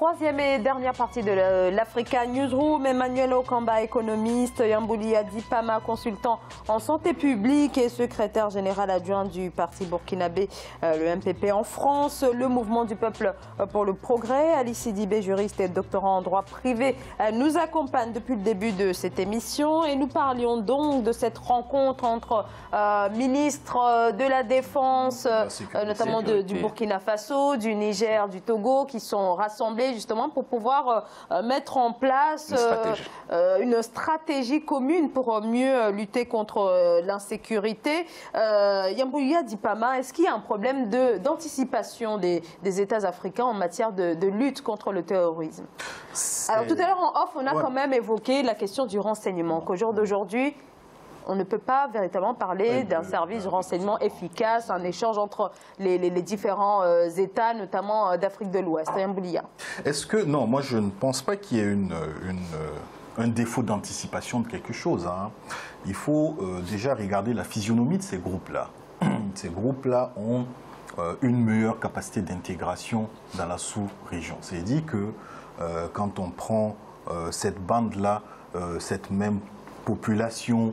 Troisième et dernière partie de l'Africa Newsroom. Emmanuel Okamba, économiste, Yamboulia Dipama, consultant en santé publique et secrétaire général adjoint du parti burkinabé, le MPP en France, le mouvement du peuple pour le progrès. Ali Sidibé, juriste et doctorant en droit privé, nous accompagne depuis le début de cette émission et nous parlions donc de cette rencontre entre ministres de la Défense, notamment du Burkina Faso, du Niger, du Togo, qui sont rassemblés justement pour pouvoir mettre en place une stratégie commune pour mieux lutter contre l'insécurité. Yamboulia Dipama, est-ce qu'il y a un problème d'anticipation des États africains en matière de lutte contre le terrorisme? Alors tout à l'heure en off, on a quand même évoqué la question du renseignement, qu'au jour d'aujourd'hui, on ne peut pas véritablement parler d'un service de renseignement efficace, un échange entre les différents États, notamment d'Afrique de l'Ouest. Est-ce que... Non, moi je ne pense pas qu'il y ait un défaut d'anticipation de quelque chose. Hein. Il faut déjà regarder la physionomie de ces groupes-là. Ces groupes-là ont une meilleure capacité d'intégration dans la sous-région. C'est-à-dire que quand on prend cette bande-là, cette même population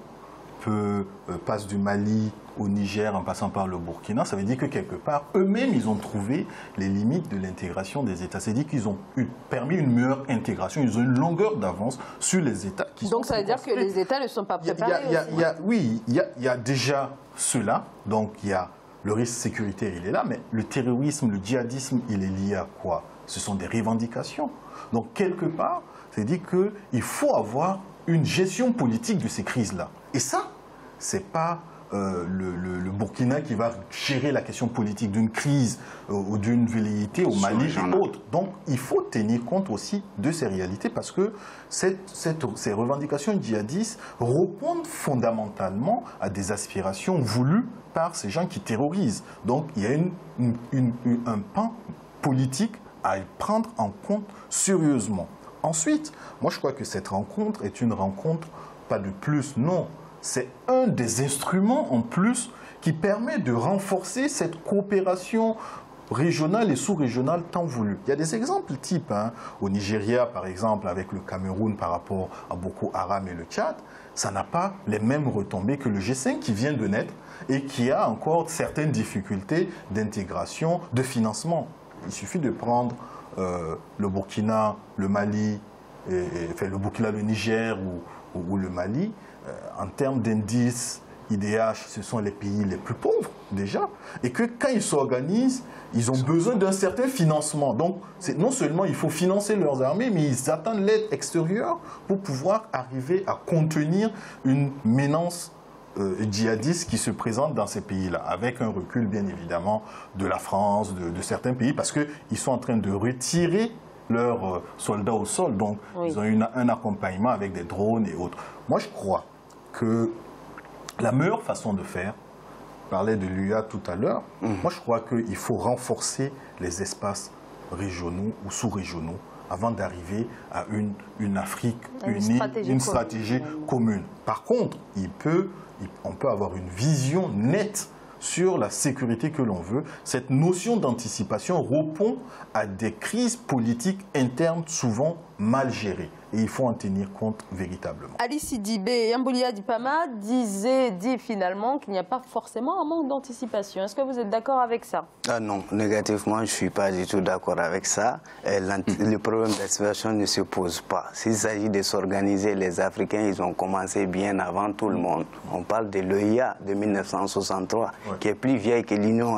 passe du Mali au Niger en passant par le Burkina, ça veut dire que quelque part, eux-mêmes, ils ont trouvé les limites de l'intégration des États. C'est-à-dire qu'ils ont permis une meilleure intégration, ils ont une longueur d'avance sur les États. Donc ça veut dire que les États ne sont pas préparés Oui, il y a déjà cela, donc il y a le risque sécuritaire, il est là, mais le terrorisme, le djihadisme, il est lié à quoi? Ce sont des revendications. Donc quelque part, c'est-à-dire qu'il faut avoir une gestion politique de ces crises-là. Et ça, ce n'est pas le Burkina qui va gérer la question politique d'une crise ou d'une velléité au Mali et autres. Donc, il faut tenir compte aussi de ces réalités parce que ces revendications djihadistes répondent fondamentalement à des aspirations voulues par ces gens qui terrorisent. Donc, il y a un pan politique à prendre en compte sérieusement. Ensuite, moi je crois que cette rencontre est une rencontre, pas de plus, non. C'est un des instruments en plus qui permet de renforcer cette coopération régionale et sous-régionale tant voulue. Il y a des exemples types. Hein. Au Nigeria, par exemple, avec le Cameroun par rapport à Boko Haram et le Tchad, ça n'a pas les mêmes retombées que le G5 qui vient de naître et qui a encore certaines difficultés d'intégration, de financement. Il suffit de prendre le Burkina, le Mali, le Burkina, le Niger ou le Mali. En termes d'indices, IDH, ce sont les pays les plus pauvres déjà. Et que quand ils s'organisent, ils ont besoin d'un certain financement. Donc non seulement il faut financer leurs armées, mais ils attendent l'aide extérieure pour pouvoir arriver à contenir une menace djihadistes qui se présentent dans ces pays-là, avec un recul bien évidemment de la France, de certains pays, parce qu'ils sont en train de retirer leurs soldats au sol, donc ils ont un accompagnement avec des drones et autres. Moi je crois que la meilleure façon de faire, je parlais de l'UA tout à l'heure, moi je crois qu'il faut renforcer les espaces régionaux ou sous-régionaux avant d'arriver à une Afrique unie, une stratégie commune. Par contre, on peut avoir une vision nette sur la sécurité que l'on veut. Cette notion d'anticipation répond à des crises politiques internes souvent mal gérées. Et il faut en tenir compte véritablement. Ali Sidibé, Yamboulia Dipama dit finalement qu'il n'y a pas forcément un manque d'anticipation. Est-ce que vous êtes d'accord avec ça? Non, négativement, je ne suis pas du tout d'accord avec ça. Le problème d'anticipation ne se pose pas. S'il s'agit de s'organiser, les Africains, ils ont commencé bien avant tout le monde. On parle de l'OIA de 1963, qui est plus vieille que l'Union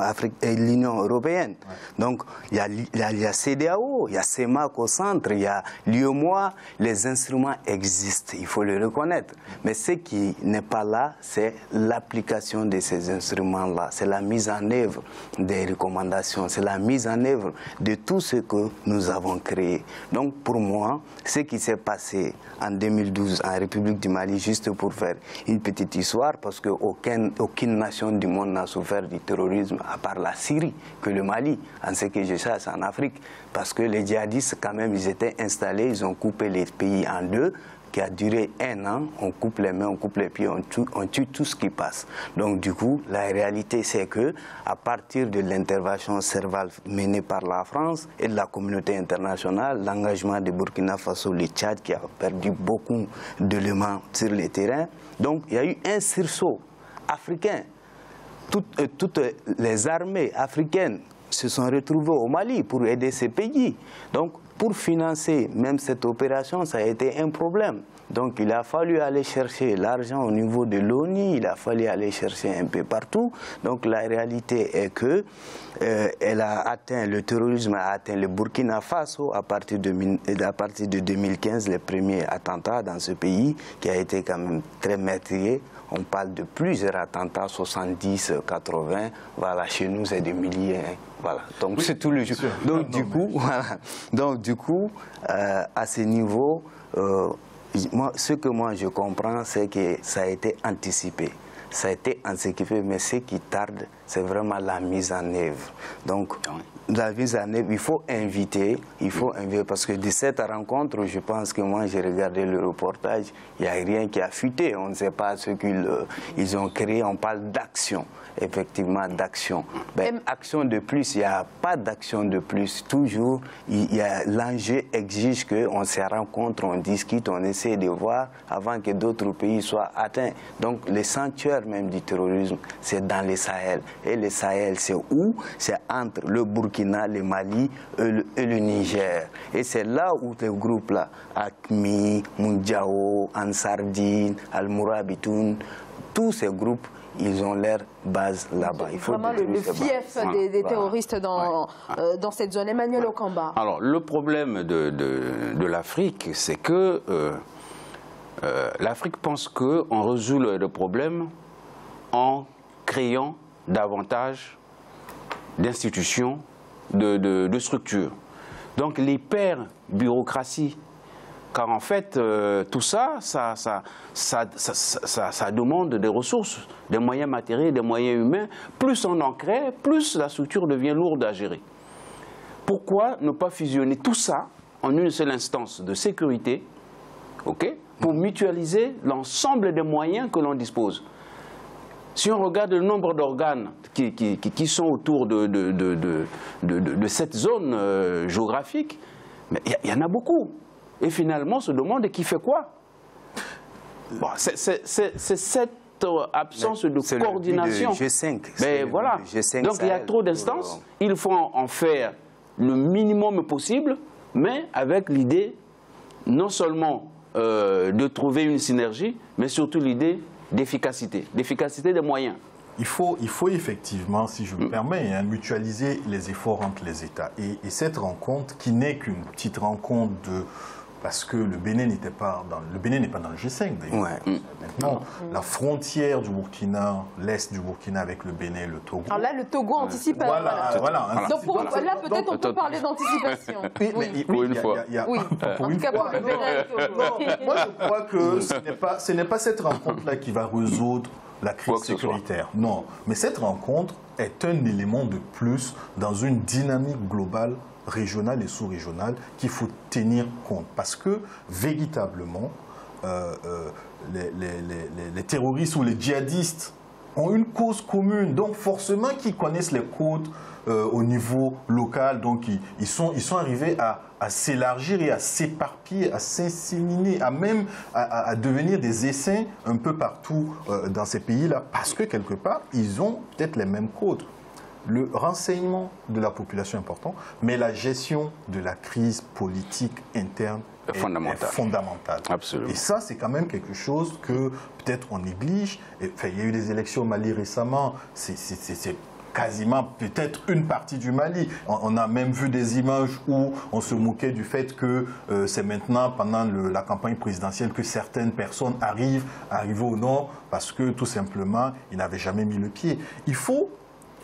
européenne. Donc, il y a CEDEAO, il y a CEMAC au centre, il y a l'UEMOA. Les instruments existent, il faut le reconnaître. Mais ce qui n'est pas là, c'est l'application de ces instruments-là. C'est la mise en œuvre des recommandations, c'est la mise en œuvre de tout ce que nous avons créé. Donc pour moi, ce qui s'est passé en 2012 en République du Mali, juste pour faire une petite histoire, parce qu'aucune nation du monde n'a souffert du terrorisme à part la Syrie, que le Mali, en ce que je sache en Afrique. Parce que les djihadistes, quand même, ils étaient installés, ils ont coupé les pays en deux. qui a duré 1 an, on coupe les mains, on coupe les pieds, on tue tout ce qui passe. Donc du coup, la réalité c'est que à partir de l'intervention Serval menée par la France et de la communauté internationale, l'engagement de Burkina Faso, le Tchad qui a perdu beaucoup d'éléments sur les terrains, donc il y a eu un sursaut africain. Toutes les armées africaines se sont retrouvées au Mali pour aider ces pays. Donc, pour financer même cette opération, ça a été un problème. Donc, il a fallu aller chercher l'argent au niveau de l'ONU, il a fallu aller chercher un peu partout. Donc, la réalité est que le terrorisme a atteint le Burkina Faso à partir de 2015, les premiers attentats dans ce pays, qui a été quand même très meurtrier. On parle de plusieurs attentats, 70, 80, voilà, chez nous c'est des milliers, hein, voilà. Donc c'est tout le jeu. Donc du coup, voilà. Donc du coup, à ce niveau, ce que moi je comprends, c'est que ça a été anticipé. Ça a été anticipé, mais ce qui tarde, c'est vraiment la mise en œuvre. Donc, la mise en œuvre, il faut inviter, parce que de cette rencontre, je pense que moi, j'ai regardé le reportage, il n'y a rien qui a fuité. On ne sait pas ce qu'ils ont créé, on parle d'action, effectivement, d'action. Ben, action de plus, il n'y a pas d'action de plus. Toujours, l'enjeu exige qu'on se rencontre, on discute, on essaie de voir avant que d'autres pays soient atteints. Donc, le sanctuaire même du terrorisme, c'est dans le Sahel. Et le Sahel, c'est où? C'est entre le Burkina, le Mali et le Niger. Et c'est là où les groupes-là, AQMI, Moundiao, Ansardine, Al-Mourabitoun, tous ces groupes, ils ont leur base là-bas. Il faut vraiment le fief des terroristes dans cette zone. Emmanuel Okamba. Alors, le problème de l'Afrique, c'est que l'Afrique pense qu'on résout le problème en créant davantage d'institutions, de structures. Donc l'hyper-bureaucratie, car en fait, tout ça demande des ressources, des moyens matériels, des moyens humains. Plus on en crée, plus la structure devient lourde à gérer. Pourquoi ne pas fusionner tout ça en une seule instance de sécurité, pour mutualiser l'ensemble des moyens que l'on dispose? Si on regarde le nombre d'organes qui sont autour de cette zone géographique, il y en a beaucoup. Et finalement, on se demande qui fait quoi. Bon, c'est cette absence de coordination. G5. Voilà. Donc il y a trop d'instances. Il faut en faire le minimum possible, mais avec l'idée non seulement de trouver une synergie, mais surtout l'idée d'efficacité des moyens. Il faut effectivement, si je me permets, mutualiser les efforts entre les États. Et cette rencontre, qui n'est qu'une petite rencontre parce que le Bénin n'est pas dans le G5 d'ailleurs. Ouais. Maintenant, la frontière du Burkina, l'est du Burkina avec le Bénin et le Togo. Alors là, le Togo anticipe. Voilà. Donc là, peut-être on peut parler d'anticipation. Pour une fois. Pour une fois. Moi, je crois que ce n'est pas cette rencontre-là qui va résoudre la crise sécuritaire. Non, mais cette rencontre est un élément de plus dans une dynamique globale régionale et sous-régionale qu'il faut tenir compte. Parce que, véritablement, les terroristes ou les djihadistes ont une cause commune. Donc, forcément, qu'ils connaissent les codes au niveau local. Donc, ils sont arrivés à s'élargir et à s'éparpiller, à s'inséminer, à devenir des essaims un peu partout dans ces pays-là. Parce que, quelque part, ils ont peut-être les mêmes codes. Le renseignement de la population est important, mais la gestion de la crise politique interne est fondamentale. Absolument. Et ça, c'est quand même quelque chose que peut-être on néglige. Il y a eu des élections au Mali récemment, c'est quasiment peut-être une partie du Mali. On a même vu des images où on se moquait du fait que c'est maintenant, pendant la campagne présidentielle, que certaines personnes arrivent au nord parce que tout simplement, ils n'avaient jamais mis le pied. Il faut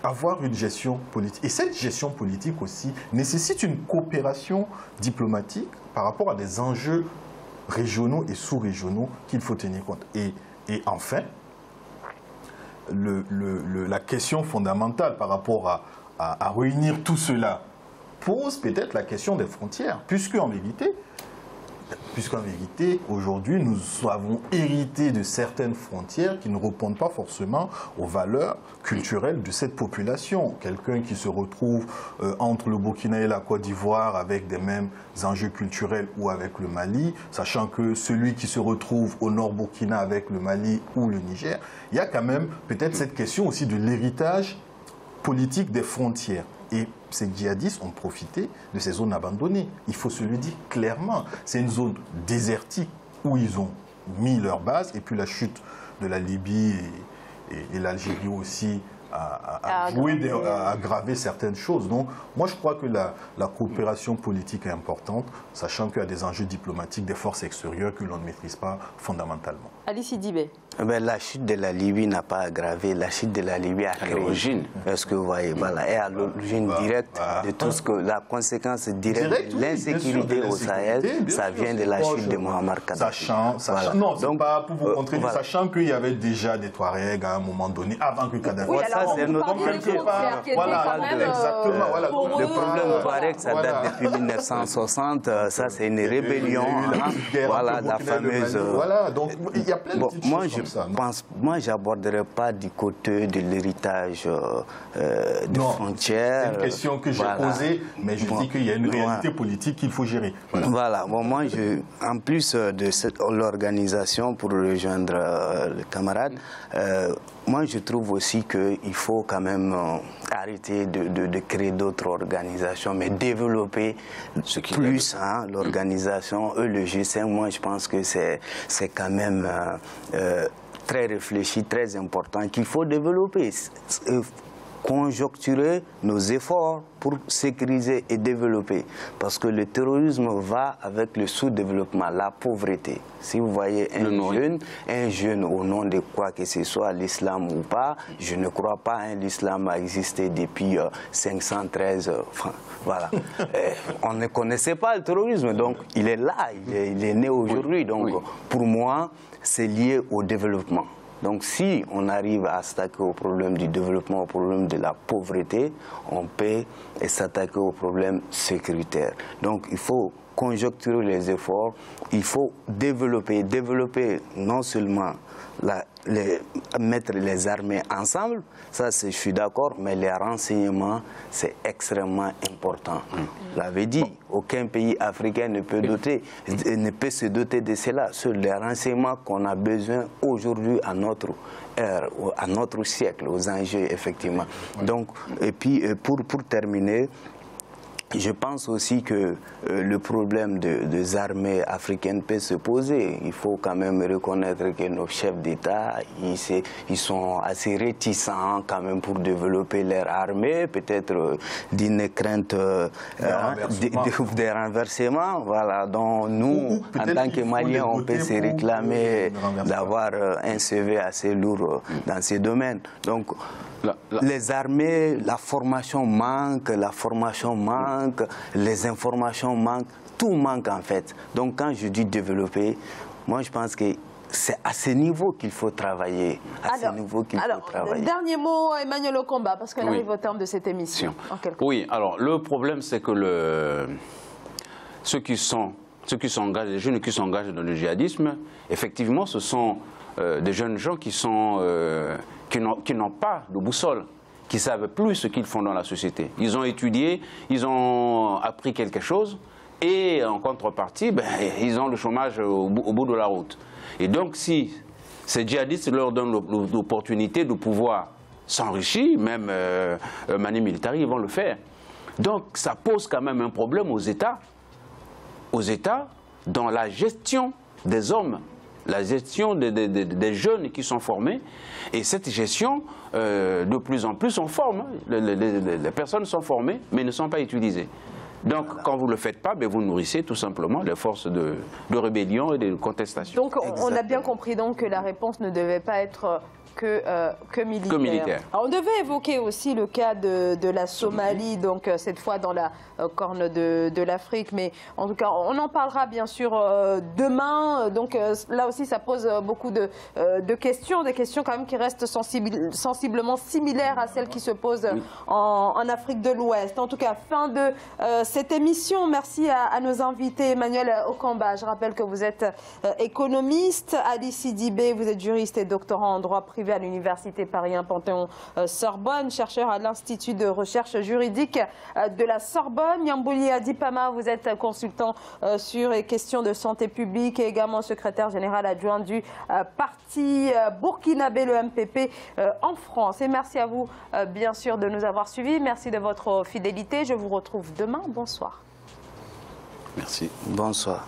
avoir une gestion politique. Et cette gestion politique aussi nécessite une coopération diplomatique par rapport à des enjeux régionaux et sous-régionaux qu'il faut tenir compte. Et enfin, la question fondamentale par rapport à réunir tout cela pose peut-être la question des frontières, puisque en vérité, puisqu'en vérité, aujourd'hui, nous avons hérité de certaines frontières qui ne répondent pas forcément aux valeurs culturelles de cette population. Quelqu'un qui se retrouve entre le Burkina et la Côte d'Ivoire avec des mêmes enjeux culturels ou avec le Mali, sachant que celui qui se retrouve au nord Burkina avec le Mali ou le Niger, il y a quand même peut-être cette question aussi de l'héritage politique des frontières. Et ces djihadistes ont profité de ces zones abandonnées. Il faut se le dire clairement. C'est une zone désertique où ils ont mis leur base. Et puis la chute de la Libye et l'Algérie aussi a aggravé certaines choses. Donc moi je crois que la coopération politique est importante, sachant qu'il y a des enjeux diplomatiques des forces extérieures que l'on ne maîtrise pas fondamentalement. Ali Sidibé. La chute de la Libye n'a pas aggravé, la chute de la Libye a créé. L'origine. Est-ce que vous voyez, voilà, et à l'origine directe de tout ce que la conséquence directe de l'insécurité au Sahel, ça vient de la chute de Muammar Kadhafi. Sachant, non, c'est pas pour vous contredire, sachant qu'il y avait déjà des Touaregs à un moment donné, avant que Kadhafi. Oui, alors c'est notre exactement. Voilà. Le problème Touareg, ça date depuis 1960, ça c'est une rébellion. Voilà, la fameuse. Voilà, donc il y a plein de petites choses comme ça. Moi, je n'aborderai pas du côté de l'héritage de frontières. C'est une question que j'ai posée, mais je dis qu'il y a une réalité politique qu'il faut gérer. Voilà. Bon, moi, en plus de l'organisation, pour rejoindre le camarade, moi, je trouve aussi qu'il faut quand même arrêter de créer d'autres organisations, mais développer plus l'organisation. Le G5, moi, je pense que c'est quand même très réfléchi, très important, qu'il faut développer. Conjoncturer nos efforts pour sécuriser et développer. Parce que le terrorisme va avec le sous-développement, la pauvreté. Si vous voyez un jeune au nom de quoi que ce soit, l'islam ou pas, je ne crois pas que l'islam a existé depuis 513 francs. Voilà. On ne connaissait pas le terrorisme, donc il est là, il est né aujourd'hui. Donc pour moi, c'est lié au développement. Donc si on arrive à s'attaquer au problème du développement, au problème de la pauvreté, on peut s'attaquer au problème sécuritaire. Donc il faut conjoncturer les efforts, il faut développer non seulement mettre les armées ensemble, ça je suis d'accord, mais les renseignements c'est extrêmement important. Je l'avais dit, aucun pays africain ne peut se doter de cela. Sur les renseignements qu'on a besoin aujourd'hui à notre ère, à notre siècle, aux enjeux effectivement. Donc, et puis pour terminer, je pense aussi que le problème des armées africaines peut se poser. Il faut quand même reconnaître que nos chefs d'État, ils sont assez réticents quand même pour développer leur armée, peut-être d'une crainte des renversements, voilà, dont nous, en tant que Maliens, on peut se réclamer d'avoir un CV assez lourd dans ces domaines. Donc, les armées, la formation manque, les informations manquent, tout manque en fait. Donc quand je dis développer, moi je pense que c'est à ce niveau qu'il faut travailler. Dernier mot, Emmanuel Okomba, parce qu'on arrive au terme de cette émission. Oui, alors le problème c'est que ceux qui s'engagent, les jeunes qui s'engagent dans le djihadisme, effectivement ce sont des jeunes gens qui n'ont pas de boussole, qui ne savent plus ce qu'ils font dans la société. Ils ont étudié, ils ont appris quelque chose, et en contrepartie, ils ont le chômage au bout de la route. Et donc, si ces djihadistes leur donnent l'opportunité de pouvoir s'enrichir, même mani militari, ils vont le faire. Donc, ça pose quand même un problème aux États dans la gestion des hommes, la gestion des jeunes qui sont formés. Et cette gestion, de plus en plus, on forme. Les personnes sont formées, mais ne sont pas utilisées. Donc, quand vous ne le faites pas, vous nourrissez tout simplement les forces de rébellion et de contestation. Donc, on a bien compris donc, que la réponse ne devait pas être que militaire. Alors, on devait évoquer aussi le cas de la Somalie, donc cette fois dans la corne de l'Afrique, mais en tout cas on en parlera bien sûr demain. Donc là aussi ça pose beaucoup de questions, des questions quand même qui restent sensiblement similaires à celles qui se posent en Afrique de l'Ouest. En tout cas, fin de cette émission. Merci à nos invités. Emmanuel Okamba, je rappelle que vous êtes économiste. Ali Sidibé, vous êtes juriste et doctorant en droit privé à l'Université Paris 1 Panthéon-Sorbonne, chercheur à l'Institut de recherche juridique de la Sorbonne. Yambouli Adipama, vous êtes consultant sur les questions de santé publique et également secrétaire général adjoint du parti burkinabé, le MPP, en France. Et merci à vous, bien sûr, de nous avoir suivis. Merci de votre fidélité. Je vous retrouve demain. Bonsoir. Merci. Bonsoir.